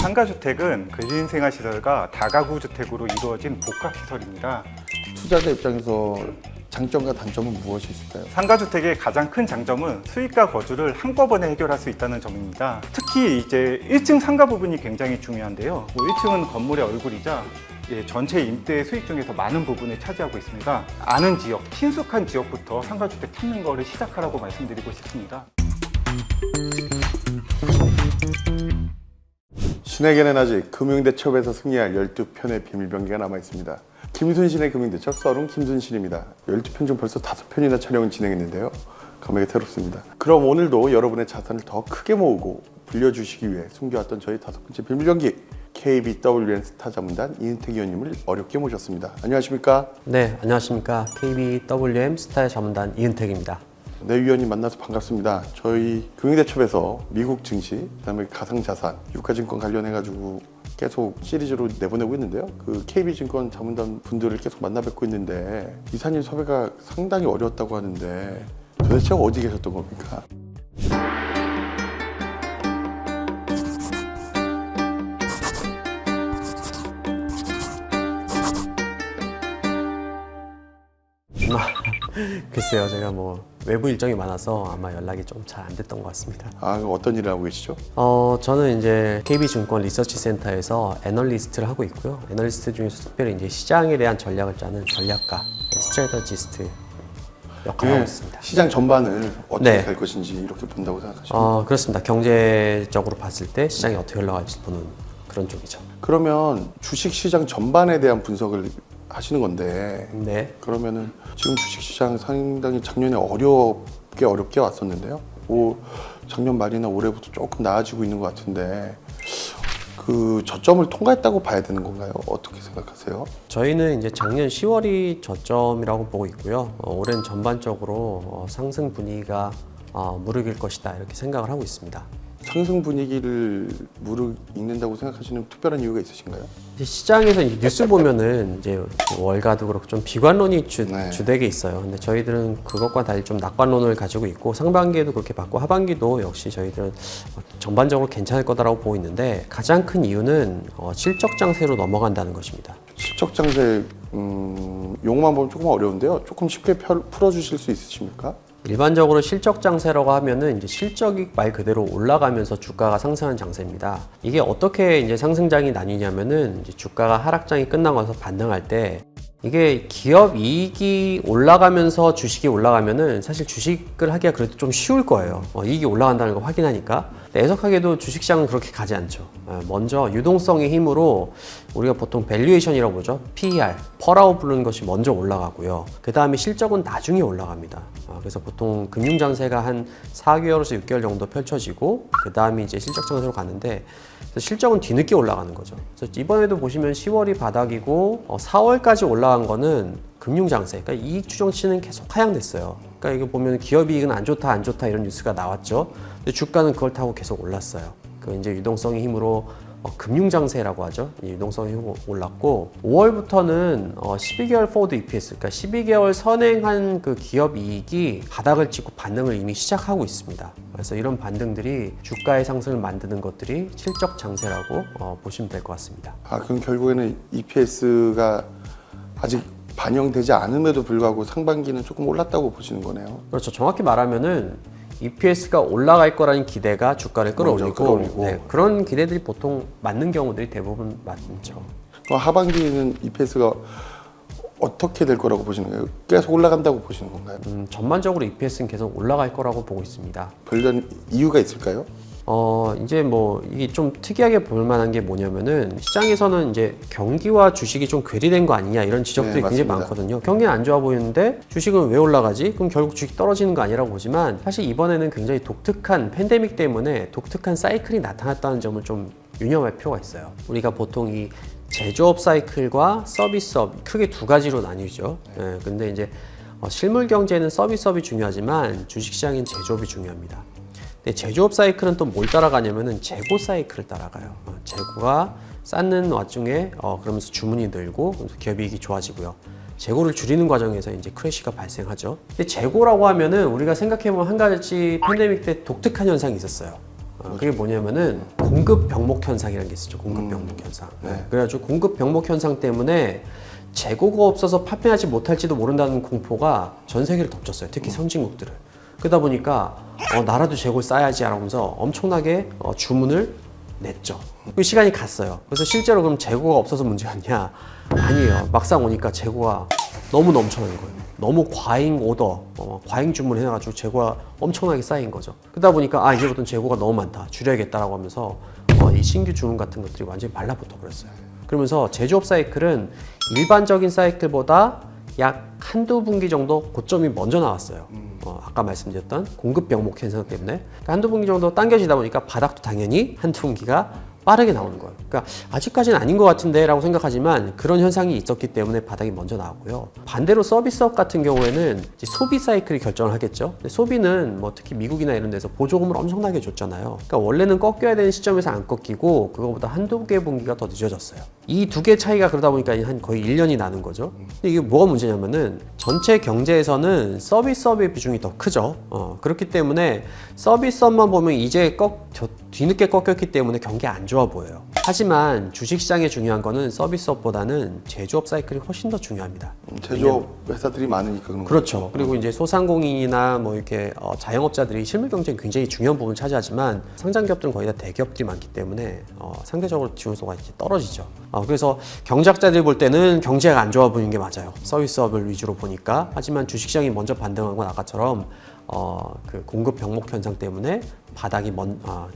상가주택은 근린생활시설과 다가구 주택으로 이루어진 복합시설입니다. 투자자 입장에서 장점과 단점은 무엇이 있을까요? 상가주택의 가장 큰 장점은 수익과 거주를 한꺼번에 해결할 수 있다는 점입니다. 특히 이제 1층 상가 부분이 굉장히 중요한데요. 1층은 건물의 얼굴이자 전체 임대 수익 중에서 많은 부분을 차지하고 있습니다. 아는 지역, 친숙한 지역부터 상가주택 찾는 거를 시작하라고 말씀드리고 싶습니다. 신에게는 아직 금융대첩에서 승리할 12편의 비밀병기가 남아있습니다. 김순신의 금융대첩 썰은 김순신입니다. 12편 중 벌써 5편이나 촬영을 진행했는데요. 감회가 새롭습니다. 그럼 오늘도 여러분의 자산을 더 크게 모으고 불려주시기 위해 숨겨왔던 저희 5번째 비밀병기 KBWM 스타자문단 이은택 위원님을 어렵게 모셨습니다. 안녕하십니까? 네, 안녕하십니까. KBWM 스타자문단 이은택입니다. 네, 위원님 만나서 반갑습니다. 저희 금융대첩에서 미국 증시, 그다음에 가상자산, 유가증권 관련해가지고 계속 시리즈로 내보내고 있는데요. 그 KB증권 자문단 분들을 계속 만나 뵙고 있는데 이사님 섭외가 상당히 어려웠다고 하는데 도대체 어디 계셨던 겁니까? 글쎄요, 제가 뭐 외부 일정이 많아서 아마 연락이 좀 잘 안 됐던 것 같습니다. 아, 어떤 일을 하고 계시죠? 저는 이제 KB증권 리서치 센터에서 애널리스트를 하고 있고요. 애널리스트 중에서 특별히 이제 시장에 대한 전략을 짜는 전략가, 스트래터지스트 역할을 하고 있습니다. 시장 전반을 어떻게 네. 갈 것인지 이렇게 본다고 생각하십니까? 그렇습니다. 경제적으로 봤을 때 시장이 어떻게 흘러갈지 보는 그런 쪽이죠. 그러면 주식시장 전반에 대한 분석을 하시는 건데 네. 그러면은 지금 주식시장 상당히 작년에 어렵게 왔었는데요. 작년 말이나 올해부터 조금 나아지고 있는 것 같은데 그 저점을 통과했다고 봐야 되는 건가요? 어떻게 생각하세요? 저희는 이제 작년 10월이 저점이라고 보고 있고요. 올해는 전반적으로 상승 분위기가 무르익을 것이다 이렇게 생각을 하고 있습니다. 상승 분위기를 무르익는다고 생각하시는 특별한 이유가 있으신가요? 시장에서 이제 뉴스 보면은 이제 월가도 그렇고 좀 비관론이 주되게 있어요. 근데 저희들은 그것과 달리 좀 낙관론을 가지고 있고 상반기에도 그렇게 봤고 하반기도 역시 저희들은 전반적으로 괜찮을 거다라고 보고 있는데 가장 큰 이유는 실적 장세로 넘어간다는 것입니다. 실적 장세 용어만 보면 조금 어려운데요. 조금 쉽게 풀어주실 수 있으십니까? 일반적으로 실적 장세라고 하면은 이제 실적이 말 그대로 올라가면서 주가가 상승하는 장세입니다. 이게 어떻게 이제 상승장이 나뉘냐면은 이제 주가가 하락장이 끝나고 나서 반등할 때 이게 기업 이익이 올라가면서 주식이 올라가면은 사실 주식을 하기가 그래도 좀 쉬울 거예요. 이익이 올라간다는 걸 확인하니까. 근데 애석하게도 주식시장은 그렇게 가지 않죠. 먼저 유동성의 힘으로 우리가 보통 밸류에이션이라고 보죠. PER, 펄아웃 부르는 것이 먼저 올라가고요. 그 다음에 실적은 나중에 올라갑니다. 그래서 보통 금융장세가 한 4개월에서 6개월 정도 펼쳐지고 그 다음에 이제 실적 장세로 가는데 실적은 뒤늦게 올라가는 거죠. 그래서 이번에도 보시면 10월이 바닥이고 4월까지 올라간 거는 금융장세, 그러니까 이익 추정치는 계속 하향됐어요. 그러니까 이거 보면 기업 이익은 안 좋다 이런 뉴스가 나왔죠. 근데 주가는 그걸 타고 계속 올랐어요. 그 이제 유동성의 힘으로 금융장세라고 하죠. 유동성이 올랐고 5월부터는 12개월 포워드 EPS, 그러니까 12개월 선행한 그 기업 이익이 바닥을 찍고 반등을 이미 시작하고 있습니다. 그래서 이런 반등들이 주가의 상승을 만드는 것들이 실적 장세라고 보시면 될 것 같습니다. 그럼 결국에는 EPS가 아직 반영되지 않음에도 불구하고 상반기는 조금 올랐다고 보시는 거네요. 그렇죠. 정확히 말하면은 EPS가 올라갈 거라는 기대가 주가를 끌어올리고 네, 그런 기대들이 보통 맞는 경우들이 대부분 많죠. 하반기에는 EPS가 어떻게 될 거라고 보시는 거예요? 계속 올라간다고 보시는 건가요? 전반적으로 EPS는 계속 올라갈 거라고 보고 있습니다. 별다른 이유가 있을까요? 이제 뭐 이게 좀 특이하게 볼 만한 게 뭐냐면은 시장에서는 이제 경기와 주식이 좀 괴리된 거 아니냐 이런 지적들이 굉장히 많거든요. 경기는 안 좋아 보이는데 주식은 왜 올라가지? 그럼 결국 주식 떨어지는 거 아니라고 보지만 사실 이번에는 굉장히 독특한 팬데믹 때문에 독특한 사이클이 나타났다는 점을 좀 유념할 필요가 있어요. 우리가 보통 이 제조업 사이클과 서비스업 크게 두 가지로 나뉘죠. 네, 근데 이제 실물 경제는 서비스업이 중요하지만 주식시장인 제조업이 중요합니다. 제조업 사이클은 또 뭘 따라가냐면은 재고 사이클을 따라가요. 재고가 쌓는 와중에 그러면서 주문이 늘고 기업 이익이 좋아지고요. 재고를 줄이는 과정에서 이제 크래시가 발생하죠. 근데 재고라고 하면은 우리가 생각해보면 한 가지 팬데믹 때 독특한 현상이 있었어요. 그게 뭐냐면은 공급 병목 현상이라는 게 있었죠. 공급 병목 현상. 네. 그래가지고 공급 병목 현상 때문에 재고가 없어서 판매하지 못할지도 모른다는 공포가 전 세계를 덮쳤어요. 특히 선진국들을. 그러다 보니까 나라도 재고를 쌓아야지 하면서 엄청나게 주문을 냈죠. 그 시간이 갔어요. 그래서 실제로 그럼 재고가 없어서 문제였냐? 아니에요. 막상 오니까 재고가 너무 넘쳐나는 거예요. 너무 과잉 오더, 과잉 주문을 해놔가지고 재고가 엄청나게 쌓인 거죠. 그러다 보니까 이제부터는 재고가 너무 많다, 줄여야겠다라고 하면서 이 신규 주문 같은 것들이 완전히 말라붙어 버렸어요. 그러면서 제조업 사이클은 일반적인 사이클보다 약 한두 분기 정도 고점이 먼저 나왔어요. 아까 말씀드렸던 공급 병목 현상 때문에 그러니까 한두 분기 정도 당겨지다 보니까 바닥도 당연히 한두 분기가 빠르게 나오는 거예요. 그러니까 아직까지는 아닌 것 같은데 라고 생각하지만 그런 현상이 있었기 때문에 바닥이 먼저 나왔고요. 반대로 서비스업 같은 경우에는 이제 소비 사이클이 결정을 하겠죠. 근데 소비는 뭐 특히 미국이나 이런 데서 보조금을 엄청나게 줬잖아요. 그러니까 원래는 꺾여야 되는 시점에서 안 꺾이고 그거보다 한두 개 분기가 더 늦어졌어요. 이 두 개 차이가 그러다 보니까 한 거의 1년이 나는 거죠. 근데 이게 뭐가 문제냐면은 전체 경제에서는 서비스업의 비중이 더 크죠. 그렇기 때문에 서비스업만 보면 이제 뒤늦게 꺾였기 때문에 경기 안 좋아 보여요. 하지만 주식시장에 중요한 거는 서비스업보다는 제조업 사이클이 훨씬 더 중요합니다. 제조업 회사들이 많으니까 그런 그렇죠. 그리고 이제 소상공인이나 뭐 이렇게 자영업자들이 실물 경쟁이 굉장히 중요한 부분을 차지하지만 상장 기업들은 거의 다 대기업들이 많기 때문에 상대적으로 지원도가 이제 떨어지죠. 그래서 경제학자들이 볼 때는 경제가 안 좋아 보이는 게 맞아요. 서비스업을 위주로 보니까. 하지만 주식시장이 먼저 반등한 건 아까처럼 그 공급 병목 현상 때문에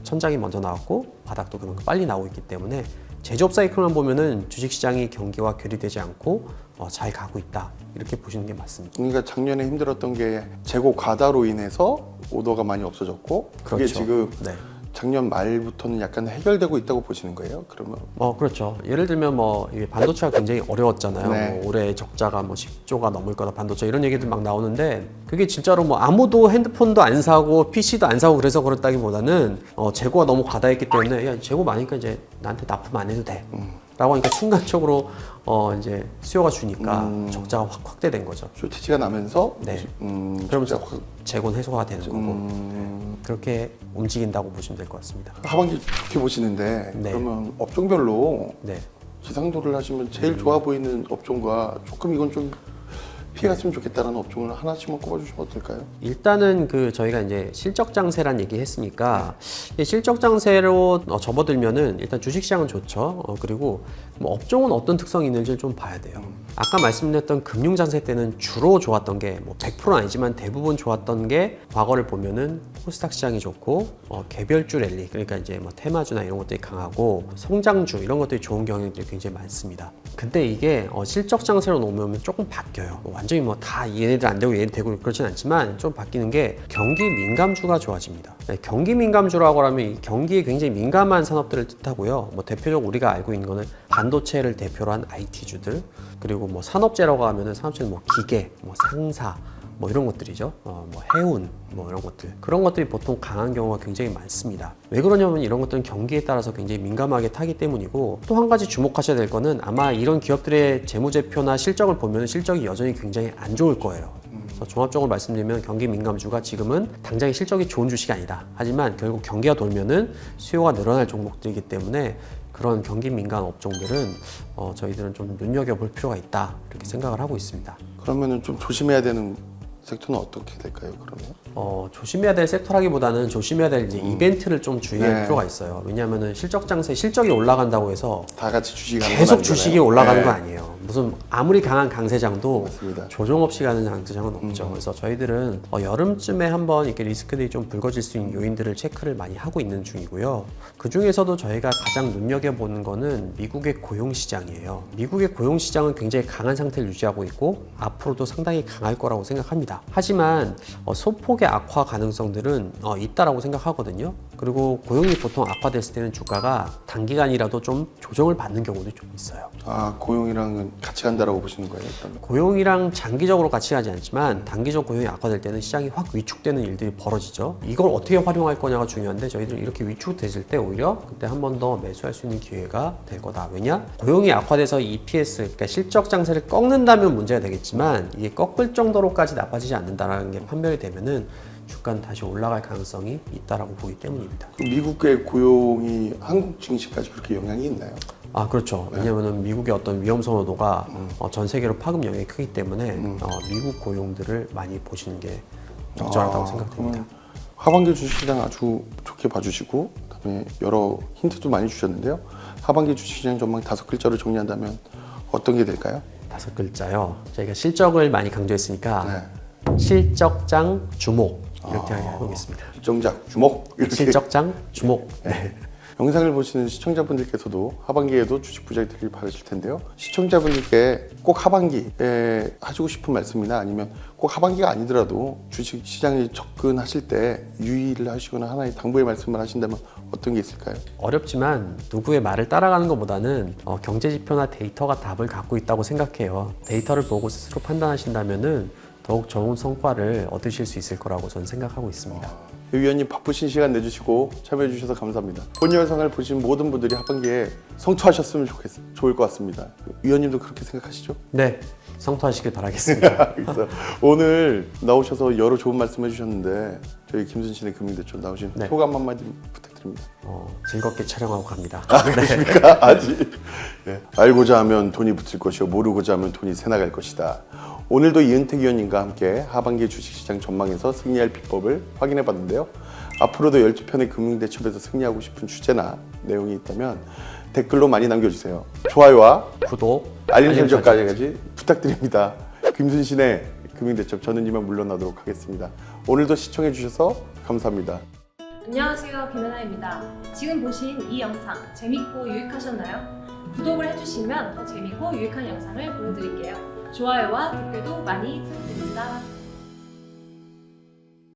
천장이 먼저 나왔고 바닥도 그만큼 빨리 나오고 있기 때문에 제조업 사이클만 보면은 주식시장이 경기와 괴리되지 않고 잘 가고 있다 이렇게 보시는 게 맞습니다. 그러니까 작년에 힘들었던 게 재고 과다로 인해서 오더가 많이 없어졌고 그게 그렇죠. 지금 네. 작년 말부터는 약간 해결되고 있다고 보시는 거예요? 그러면 그렇죠. 예를 들면 이게 반도체가 굉장히 어려웠잖아요. 네. 올해 적자가 10조가 넘을 거다 반도체 이런 얘기들 막 나오는데 그게 진짜로 아무도 핸드폰도 안 사고 PC도 안 사고 그래서 그렇다기보다는 재고가 너무 과다했기 때문에 야 재고 많으니까 이제 나한테 납품 안 해도 돼. 라고 하니까 순간적으로 이제 수요가 주니까 적자가 확 확대된 거죠. 쇼티지가 나면서 네. 그러면서 그러면서 재고는 해소가 되는 거고 그렇게 움직인다고 보시면 될 것 같습니다. 하반기 좋게 보시는데 네. 그러면 업종별로 네. 지상도를 하시면 제일 좋아 보이는 업종과 조금 이건 좀 피해갔으면 좋겠다라는 업종을 하나씩만 꼽아주시면 어떨까요? 일단은 저희가 이제 실적 장세란 얘기 했으니까 실적 장세로 접어들면은 일단 주식시장은 좋죠. 그리고 뭐 업종은 어떤 특성이 있는지 좀 봐야 돼요. 아까 말씀드렸던 금융 장세 때는 주로 좋았던 게 뭐 100%는 아니지만 대부분 좋았던 게 과거를 보면은 코스닥 시장이 좋고 개별주 랠리 그러니까 이제 뭐 테마주나 이런 것들이 강하고 성장주 이런 것들이 좋은 경향들이 굉장히 많습니다. 근데 이게 실적 장세로 놓으면 조금 바뀌어요. 완전히 뭐 다 얘네들 안 되고 얘네들 되고 그렇진 않지만 좀 바뀌는 게 경기 민감주가 좋아집니다. 경기 민감주라고 하면 이 경기에 굉장히 민감한 산업들을 뜻하고요. 뭐 대표적으로 우리가 알고 있는 거는 반도체를 대표로 한 IT주들 그리고 뭐 산업재라고 하면은 산업재는 뭐 기계, 뭐 상사 뭐 이런 것들이죠. 뭐 해운 뭐 이런 것들 그런 것들이 보통 강한 경우가 굉장히 많습니다. 왜 그러냐면 이런 것들은 경기에 따라서 굉장히 민감하게 타기 때문이고 또 한 가지 주목하셔야 될 거는 아마 이런 기업들의 재무제표나 실적을 보면 실적이 여전히 굉장히 안 좋을 거예요. 그래서 종합적으로 말씀드리면 경기 민감주가 지금은 당장의 실적이 좋은 주식이 아니다. 하지만 결국 경기가 돌면은 수요가 늘어날 종목들이기 때문에 그런 경기 민감 업종들은 저희들은 좀 눈여겨볼 필요가 있다 이렇게 생각을 하고 있습니다. 그러면은 좀 조심해야 되는 섹터는 어떻게 될까요? 그러면? 조심해야 될 섹터라기보다는 조심해야 될 이제 이벤트를 좀 주의할 네. 필요가 있어요. 왜냐하면은 실적 장세 실적이 올라간다고 해서 다 같이 주식이 가는 건 계속 아니잖아요. 주식이 올라가는 네. 거 아니에요. 무슨 아무리 강한 강세장도 맞습니다. 조정 없이 가는 강세장은 없죠. 그래서 저희들은 여름쯤에 한번 이렇게 리스크들이 좀 불거질 수 있는 요인들을 체크를 많이 하고 있는 중이고요. 그 중에서도 저희가 가장 눈여겨보는 거는 미국의 고용 시장이에요. 미국의 고용 시장은 굉장히 강한 상태를 유지하고 있고 앞으로도 상당히 강할 거라고 생각합니다. 하지만 소폭의 악화 가능성들은 있다라고 생각하거든요. 그리고 고용이 보통 악화됐을 때는 주가가 단기간이라도 좀 조정을 받는 경우도 좀 있어요. 고용이랑은 같이 간다라고 보시는 거예요? 그러면? 고용이랑 장기적으로 같이 가지 않지만 단기적 고용이 악화될 때는 시장이 확 위축되는 일들이 벌어지죠. 이걸 어떻게 활용할 거냐가 중요한데 저희들은 이렇게 위축됐을 때 오히려 그때 한 번 더 매수할 수 있는 기회가 될 거다. 왜냐? 고용이 악화돼서 EPS, 그러니까 실적 장세를 꺾는다면 문제가 되겠지만 이게 꺾을 정도로까지 나빠지지 않는다는 게 판별이 되면은 주가는 다시 올라갈 가능성이 있다라고 보기 때문입니다. 그 미국의 고용이 한국 증시까지 그렇게 영향이 있나요? 아, 그렇죠. 왜냐하면 미국의 어떤 위험 선호도가 전 세계로 파급 영향이 크기 때문에 미국 고용들을 많이 보시는 게 적절하다고 생각됩니다. 하반기 주식시장 아주 좋게 봐주시고 그다음에 여러 힌트도 많이 주셨는데요. 하반기 주식시장 전망 5글자로 정리한다면 어떤 게 될까요? 5글자요. 저희가 실적을 많이 강조했으니까 네. 실적장 주목 이렇게 해보겠습니다. 실정작 주목 이렇게. 실적장 주목. 네. 영상을 보시는 시청자분들께서도 하반기에도 주식 부자가 되길 바라실 텐데요. 시청자분들께 꼭 하반기에 하시고 싶은 말씀이나 아니면 꼭 하반기가 아니더라도 주식 시장에 접근하실 때 유의를 하시거나 하나의 당부의 말씀을 하신다면 어떤 게 있을까요? 어렵지만 누구의 말을 따라가는 것보다는 경제 지표나 데이터가 답을 갖고 있다고 생각해요. 데이터를 보고 스스로 판단하신다면은 더욱 좋은 성과를 얻으실 수 있을 거라고 저는 생각하고 있습니다. 위원님 바쁘신 시간 내주시고 참여해 주셔서 감사합니다. 본 영상을 보신 모든 분들이 하반기에 성투하셨으면 좋을 것 같습니다. 위원님도 그렇게 생각하시죠? 네, 성투하시길 바라겠습니다. 그래서 오늘 나오셔서 여러 좋은 말씀 해주셨는데 저희 김순신의 금융대출 나오신 네. 소감 한마디 부탁드립니다. 즐겁게 촬영하고 갑니다. 그러니까 아직 알고자 하면 돈이 붙을 것이요 모르고자 하면 돈이 새나갈 것이다. 오늘도 이은택 위원님과 함께 하반기 주식시장 전망에서 승리할 비법을 확인해봤는데요. 앞으로도 12편의 금융대첩에서 승리하고 싶은 주제나 내용이 있다면 댓글로 많이 남겨주세요. 좋아요와 구독, 알림 설정까지 부탁드립니다. 김순신의 금융대첩 저는 이만 물러나도록 하겠습니다. 오늘도 시청해주셔서 감사합니다. 안녕하세요, 김연아입니다. 지금 보신 이 영상 재밌고 유익하셨나요? 구독을 해주시면 더 재밌고 유익한 영상을 보여드릴게요. 좋아요와 댓글도 많이 부탁드립니다.